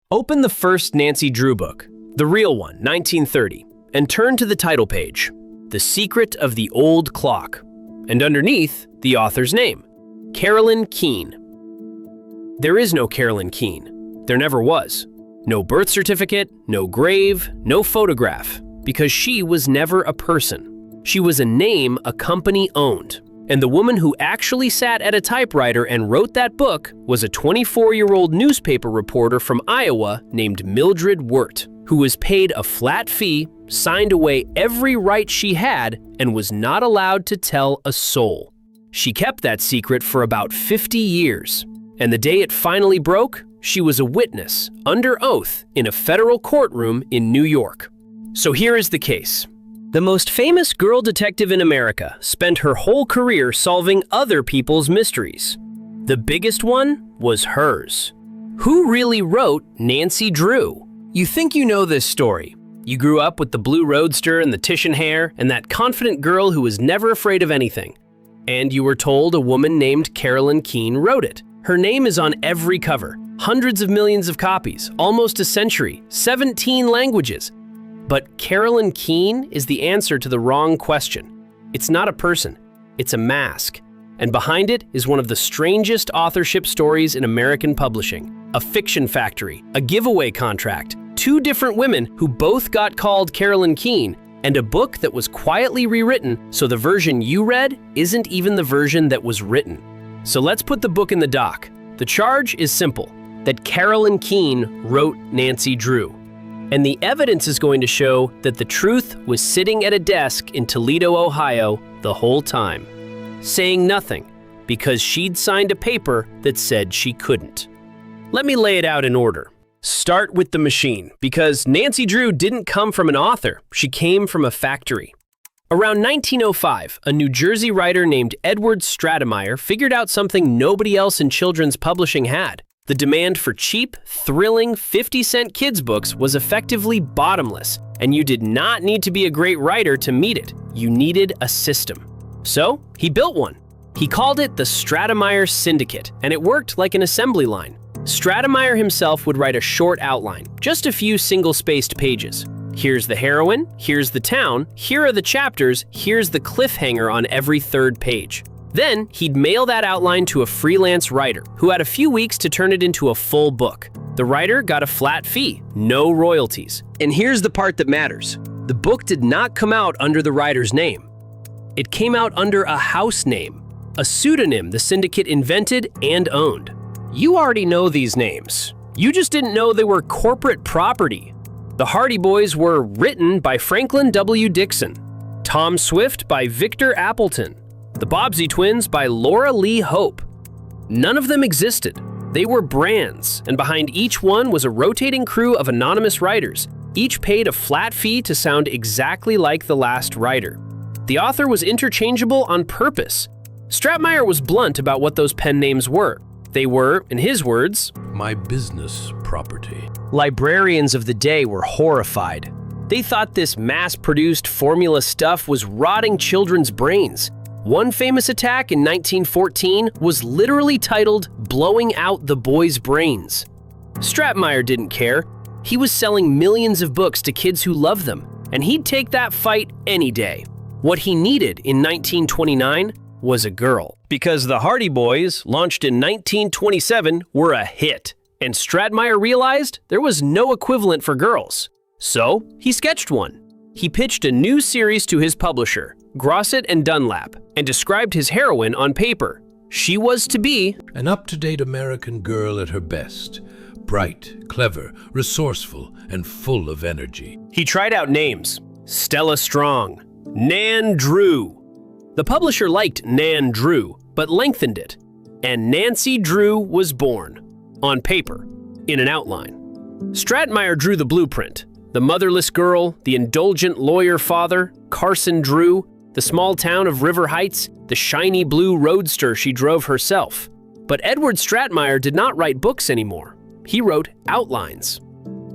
Open the first Nancy Drew book, the real one, 1930, and turn to the title page, The Secret of the Old Clock, and underneath, the author's name, Carolyn Keene. There is no Carolyn Keene. There never was. No birth certificate, no grave, no photograph, because she was never a person. She was a name a company owned. And the woman who actually sat at a typewriter and wrote that book was a 24-year-old newspaper reporter from Iowa named Mildred Wirt, who was paid a flat fee, signed away every right she had, and was not allowed to tell a soul. She kept that secret for about 50 years. And the day it finally broke, she was a witness, under oath, in a federal courtroom in New York. So here is the case. The most famous girl detective in America spent her whole career solving other people's mysteries. The biggest one was hers. Who really wrote Nancy Drew? You think you know this story. You grew up with the blue roadster and the Titian hair and that confident girl who was never afraid of anything. And you were told a woman named Carolyn Keene wrote it. Her name is on every cover. Hundreds of millions of copies, almost a century, 17 languages. But Carolyn Keene is the answer to the wrong question. It's not a person, it's a mask. And behind it is one of the strangest authorship stories in American publishing. A fiction factory, a giveaway contract, two different women who both got called Carolyn Keene, and a book that was quietly rewritten so the version you read isn't even the version that was written. So let's put the book in the dock. The charge is simple, that Carolyn Keene wrote Nancy Drew. And the evidence is going to show that the truth was sitting at a desk in Toledo, Ohio, the whole time, saying nothing because she'd signed a paper that said she couldn't. Let me lay it out in order. Start with the machine, because Nancy Drew didn't come from an author, she came from a factory. Around 1905, a New Jersey writer named Edward Stratemeyer figured out something nobody else in children's publishing had. The demand for cheap, thrilling, 50-cent kids' books was effectively bottomless, and you did not need to be a great writer to meet it. You needed a system. So, he built one. He called it the Stratemeyer Syndicate, and it worked like an assembly line. Stratemeyer himself would write a short outline, just a few single-spaced pages. Here's the heroine, here's the town, here are the chapters, here's the cliffhanger on every third page. Then, he'd mail that outline to a freelance writer, who had a few weeks to turn it into a full book. The writer got a flat fee, no royalties. And here's the part that matters. The book did not come out under the writer's name. It came out under a house name, a pseudonym the Syndicate invented and owned. You already know these names. You just didn't know they were corporate property. The Hardy Boys were written by Franklin W. Dixon, Tom Swift by Victor Appleton, the Bobbsey Twins by Laura Lee Hope. None of them existed. They were brands, and behind each one was a rotating crew of anonymous writers, each paid a flat fee to sound exactly like the last writer. The author was interchangeable on purpose. Stratemeyer was blunt about what those pen names were. They were, in his words, my business property. Librarians of the day were horrified. They thought this mass-produced formula stuff was rotting children's brains. One famous attack in 1914 was literally titled "Blowing Out the Boys' Brains." Stratemeyer didn't care. He was selling millions of books to kids who loved them, and he'd take that fight any day. What he needed in 1929 was a girl, because the Hardy Boys, launched in 1927, were a hit, and Stratemeyer realized there was no equivalent for girls. So he sketched one. He pitched a new series to his publisher, Grosset and Dunlap, and described his heroine on paper. She was to be an up-to-date American girl at her best. Bright, clever, resourceful, and full of energy. He tried out names. Stella Strong, Nan Drew. The publisher liked Nan Drew, but lengthened it. And Nancy Drew was born. On paper, in an outline. Stratemeyer drew the blueprint. The motherless girl, the indulgent lawyer father, Carson Drew, the small town of River Heights, the shiny blue roadster she drove herself. But Edward Stratemeyer did not write books anymore. He wrote outlines.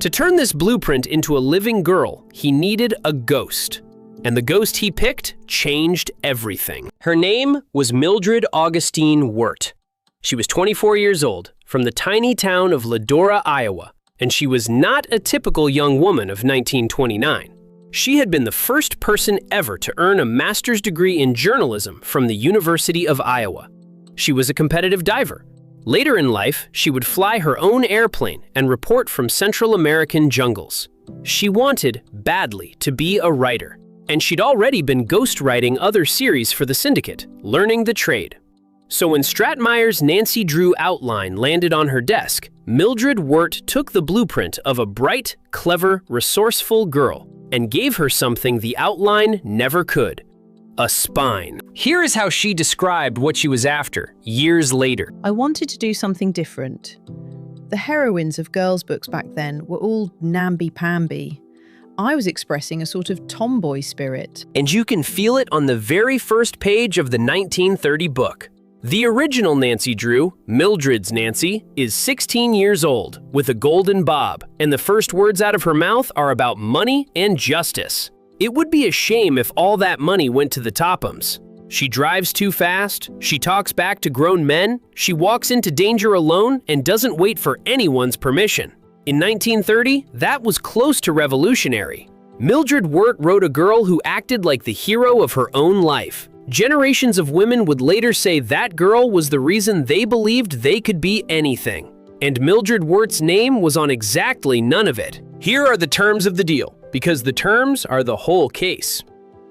To turn this blueprint into a living girl, he needed a ghost. And the ghost he picked changed everything. Her name was Mildred Augustine Wirt. She was 24 years old, from the tiny town of Ledora, Iowa, and she was not a typical young woman of 1929. She had been the first person ever to earn a master's degree in journalism from the University of Iowa. She was a competitive diver. Later in life, she would fly her own airplane and report from Central American jungles. She wanted, badly, to be a writer, and she'd already been ghostwriting other series for the Syndicate, learning the trade. So when Stratemeyer's Nancy Drew outline landed on her desk, Mildred Wirt took the blueprint of a bright, clever, resourceful girl and gave her something the outline never could: a spine. Here is how she described what she was after years later. I wanted to do something different. The heroines of girls' books back then were all namby-pamby. I was expressing a sort of tomboy spirit. And you can feel it on the very first page of the 1930 book. The original Nancy Drew, Mildred's Nancy, is 16 years old, with a golden bob, and the first words out of her mouth are about money and justice. It would be a shame if all that money went to the Tophams. She drives too fast, she talks back to grown men, she walks into danger alone and doesn't wait for anyone's permission. In 1930, that was close to revolutionary. Mildred Wirt wrote a girl who acted like the hero of her own life. Generations of women would later say that girl was the reason they believed they could be anything. And Mildred Wirt's name was on exactly none of it. Here are the terms of the deal, because the terms are the whole case.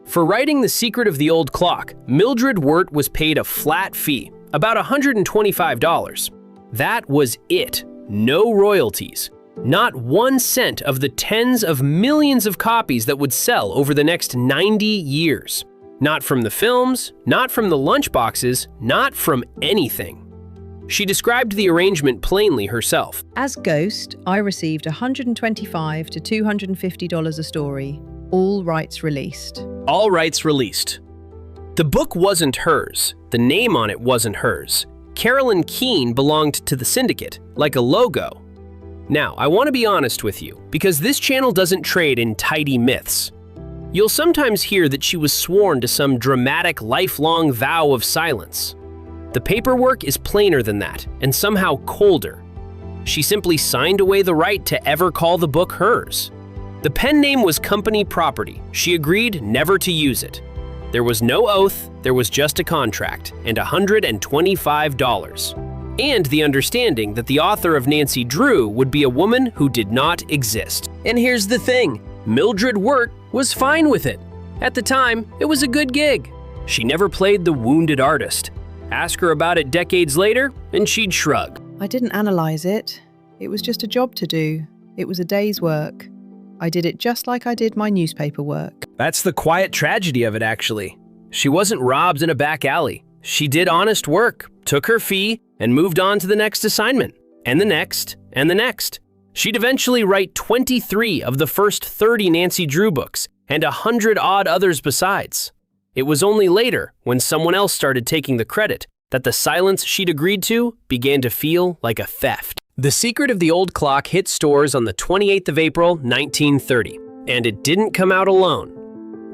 For writing The Secret of the Old Clock, Mildred Wirt was paid a flat fee, about $125. That was it. No royalties. Not 1 cent of the tens of millions of copies that would sell over the next 90 years. Not from the films, not from the lunchboxes, not from anything. She described the arrangement plainly herself. As Ghost, I received $125 to $250 a story, all rights released. All rights released. The book wasn't hers. The name on it wasn't hers. Carolyn Keene belonged to the Syndicate, like a logo. Now, I want to be honest with you, because this channel doesn't trade in tidy myths. You'll sometimes hear that she was sworn to some dramatic, lifelong vow of silence. The paperwork is plainer than that, and somehow colder. She simply signed away the right to ever call the book hers. The pen name was company property. She agreed never to use it. There was no oath, there was just a contract, and $125. And the understanding that the author of Nancy Drew would be a woman who did not exist. And here's the thing, Mildred Wirt was fine with it. At the time, it was a good gig. She never played the wounded artist. Ask her about it decades later, and she'd shrug. I didn't analyze it. It was just a job to do. It was a day's work. I did it just like I did my newspaper work. That's the quiet tragedy of it, actually. She wasn't robbed in a back alley. She did honest work, took her fee, and moved on to the next assignment, and the next, and the next. She'd eventually write 23 of the first 30 Nancy Drew books, and 100-odd others besides. It was only later, when someone else started taking the credit, that the silence she'd agreed to began to feel like a theft. The Secret of the Old Clock hit stores on the 28th of April, 1930, and it didn't come out alone.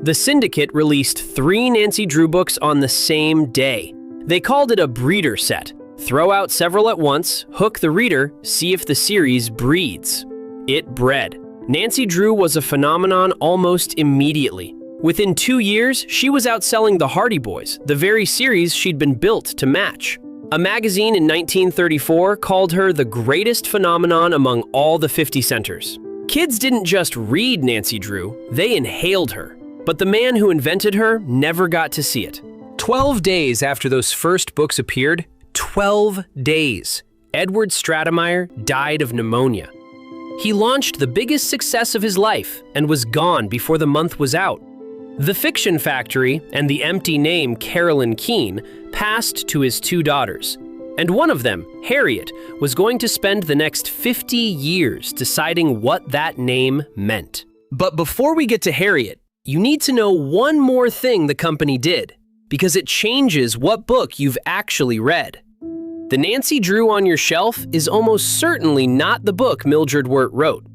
The Syndicate released 3 Nancy Drew books on the same day. They called it a breeder set. Throw out several at once, hook the reader, see if the series breeds. It bred. Nancy Drew was a phenomenon almost immediately. Within 2 years, she was outselling the Hardy Boys, the very series she'd been built to match. A magazine in 1934 called her the greatest phenomenon among all the 50 centers. Kids didn't just read Nancy Drew, they inhaled her. But the man who invented her never got to see it. 12 days after those first books appeared, 12 days, Edward Stratemeyer died of pneumonia. He launched the biggest success of his life and was gone before the month was out. The Fiction Factory and the empty name Carolyn Keene passed to his 2 daughters, and one of them, Harriet, was going to spend the next 50 years deciding what that name meant. But before we get to Harriet, you need to know one more thing the company did, because it changes what book you've actually read. The Nancy Drew on your shelf is almost certainly not the book Mildred Wirt wrote.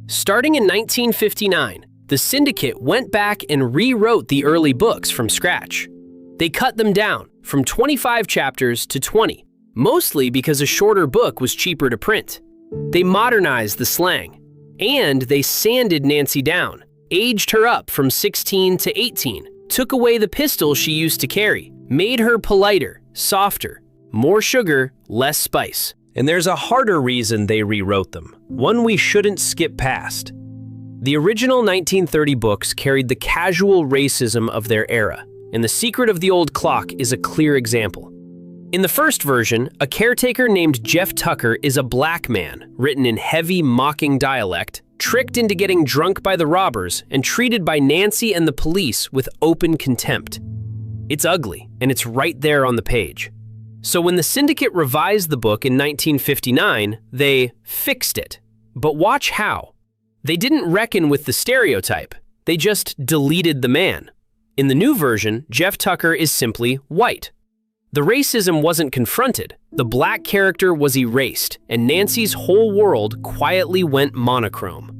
Starting in 1959, the Syndicate went back and rewrote the early books from scratch. They cut them down from 25 chapters to 20, mostly because a shorter book was cheaper to print. They modernized the slang, and they sanded Nancy down, aged her up from 16 to 18, took away the pistol she used to carry, made her politer, softer, more sugar, less spice. And there's a harder reason they rewrote them, one we shouldn't skip past. The original 1930 books carried the casual racism of their era, and The Secret of the Old Clock is a clear example. In the first version, a caretaker named Jeff Tucker is a black man, written in heavy, mocking dialect, tricked into getting drunk by the robbers, and treated by Nancy and the police with open contempt. It's ugly, and it's right there on the page. So when the Syndicate revised the book in 1959, they fixed it. But watch how. They didn't reckon with the stereotype. They just deleted the man. In the new version, Jeff Tucker is simply white. The racism wasn't confronted. The black character was erased, and Nancy's whole world quietly went monochrome.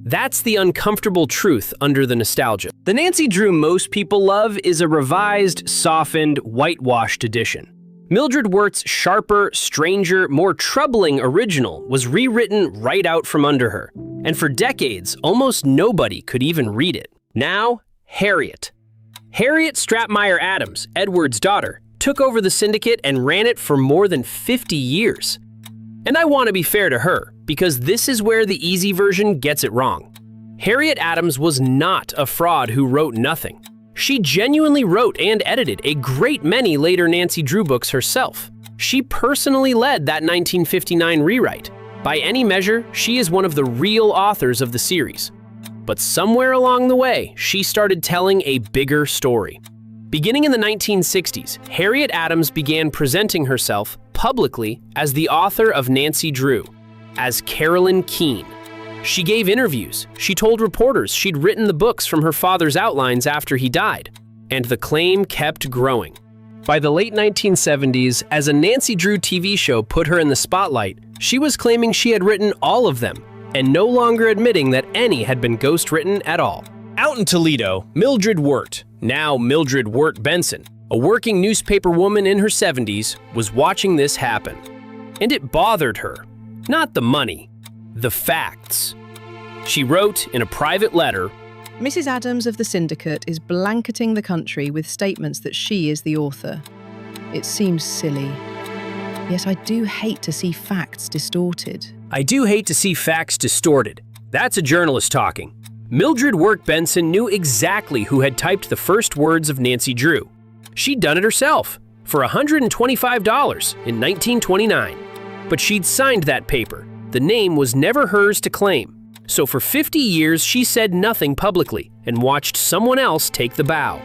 That's the uncomfortable truth under the nostalgia. The Nancy Drew most people love is a revised, softened, whitewashed edition. Mildred Wirt's sharper, stranger, more troubling original was rewritten right out from under her, and for decades, almost nobody could even read it. Now, Harriet. Harriet Stratemeyer Adams, Edward's daughter, took over the Syndicate and ran it for more than 50 years. And I want to be fair to her, because this is where the easy version gets it wrong. Harriet Adams was not a fraud who wrote nothing. She genuinely wrote and edited a great many later Nancy Drew books herself. She personally led that 1959 rewrite. By any measure, she is one of the real authors of the series. But somewhere along the way, she started telling a bigger story. Beginning in the 1960s, Harriet Adams began presenting herself publicly as the author of Nancy Drew, as Carolyn Keene. She gave interviews. She told reporters she'd written the books from her father's outlines after he died, and the claim kept growing. By the late 1970s, as a Nancy Drew TV show put her in the spotlight, she was claiming she had written all of them, and no longer admitting that any had been ghostwritten at all. Out in Toledo, Mildred Wirt, now Mildred Wirt Benson, a working newspaper woman in her 70s, was watching this happen. And it bothered her. Not the money, the facts. She wrote in a private letter, Mrs. Adams of the Syndicate is blanketing the country with statements that she is the author. It seems silly. Yes, I do hate to see facts distorted. I do hate to see facts distorted. That's a journalist talking. Mildred Wirt Benson knew exactly who had typed the first words of Nancy Drew. She'd done it herself for $125 in 1929. But she'd signed that paper. The name was never hers to claim. So for 50 years, she said nothing publicly and watched someone else take the bow.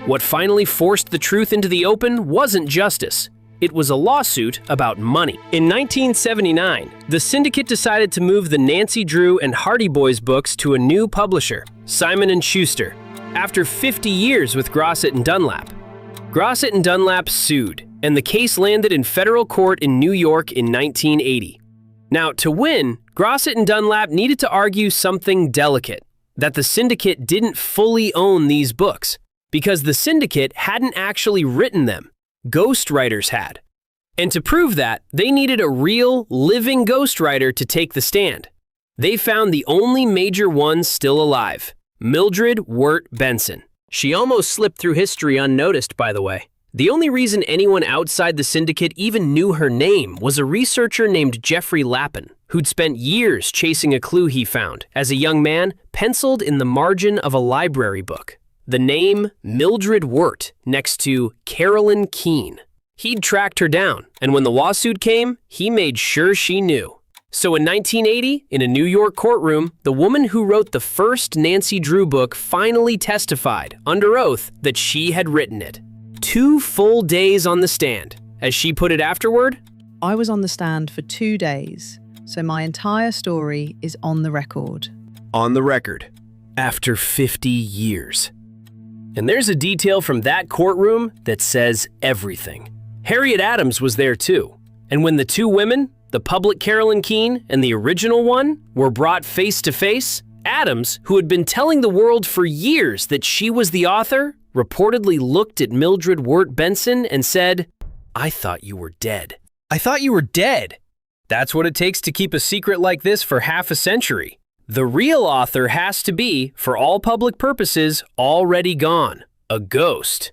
What finally forced the truth into the open wasn't justice. It was a lawsuit about money. In 1979, the Syndicate decided to move the Nancy Drew and Hardy Boys books to a new publisher, Simon & Schuster, after 50 years with Grosset and Dunlap. Grosset and Dunlap sued, and the case landed in federal court in New York in 1980. Now, to win, Grosset and Dunlap needed to argue something delicate, that the Syndicate didn't fully own these books, because the Syndicate hadn't actually written them. Ghostwriters had. And to prove that, they needed a real, living ghostwriter to take the stand. They found the only major one still alive, Mildred Wirt Benson. She almost slipped through history unnoticed, by the way. The only reason anyone outside the Syndicate even knew her name was a researcher named Jeffrey Lappin, who'd spent years chasing a clue he found, as a young man, penciled in the margin of a library book. The name Mildred Wirt next to Carolyn Keene. He'd tracked her down, and when the lawsuit came, he made sure she knew. So in 1980, in a New York courtroom, the woman who wrote the first Nancy Drew book finally testified, under oath, that she had written it. 2 full days on the stand. As she put it afterward, I was on the stand for 2 days, so my entire story is on the record. On the record. After 50 years. And there's a detail from that courtroom that says everything. Harriet Adams was there too. And when the 2 women, the public Carolyn Keene and the original one, were brought face to face, Adams, who had been telling the world for years that she was the author, reportedly looked at Mildred Wirt Benson and said, "I thought you were dead. I thought you were dead." That's what it takes to keep a secret like this for half a century. The real author has to be, for all public purposes, already gone. A ghost.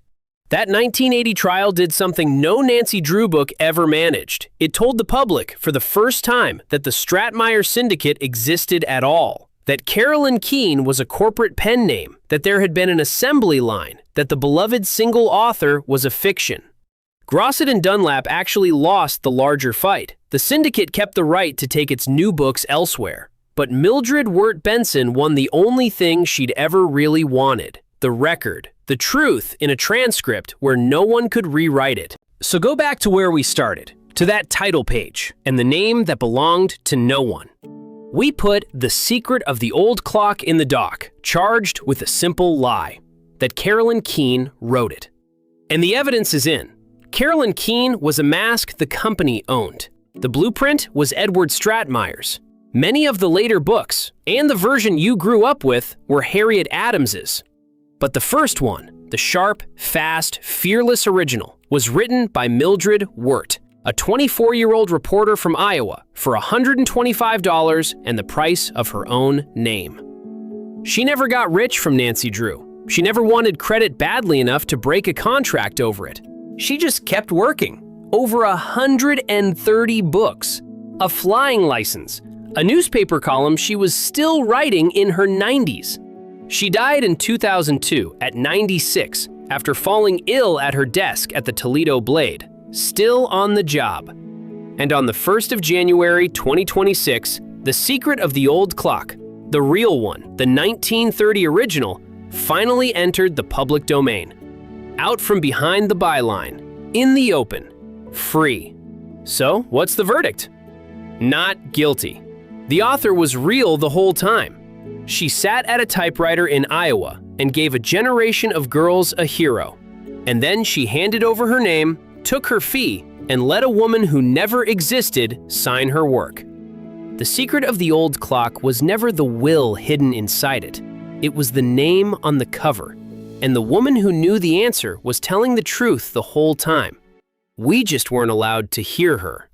That 1980 trial did something no Nancy Drew book ever managed. It told the public, for the first time, that the Stratemeyer Syndicate existed at all. That Carolyn Keene was a corporate pen name. That there had been an assembly line. That the beloved single author was a fiction. Grosset and Dunlap actually lost the larger fight. The Syndicate kept the right to take its new books elsewhere. But Mildred Wirt Benson won the only thing she'd ever really wanted. The record. The truth in a transcript where no one could rewrite it. So go back to where we started, to that title page, and the name that belonged to no one. We put The Secret of the Old Clock in the dock, charged with a simple lie, that Carolyn Keene wrote it. And the evidence is in. Carolyn Keene was a mask the company owned. The blueprint was Edward Stratemeyer's. Many of the later books, and the version you grew up with, were Harriet Adams's. But the first one, the sharp, fast, fearless original, was written by Mildred Wirt, a 24-year-old reporter from Iowa, for $125 and the price of her own name. She never got rich from Nancy Drew. She never wanted credit badly enough to break a contract over it. She just kept working. Over 130 books, a flying license, a newspaper column she was still writing in her 90s. She died in 2002 at 96 after falling ill at her desk at the Toledo Blade, still on the job. And on the 1st of January 2026, The Secret of the Old Clock, the real one, the 1930 original, finally entered the public domain. Out from behind the byline, in the open, free. So, what's the verdict? Not guilty. The author was real the whole time. She sat at a typewriter in Iowa and gave a generation of girls a hero. And then she handed over her name, took her fee, and let a woman who never existed sign her work. The secret of the old clock was never the will hidden inside it. It was the name on the cover. And the woman who knew the answer was telling the truth the whole time. We just weren't allowed to hear her.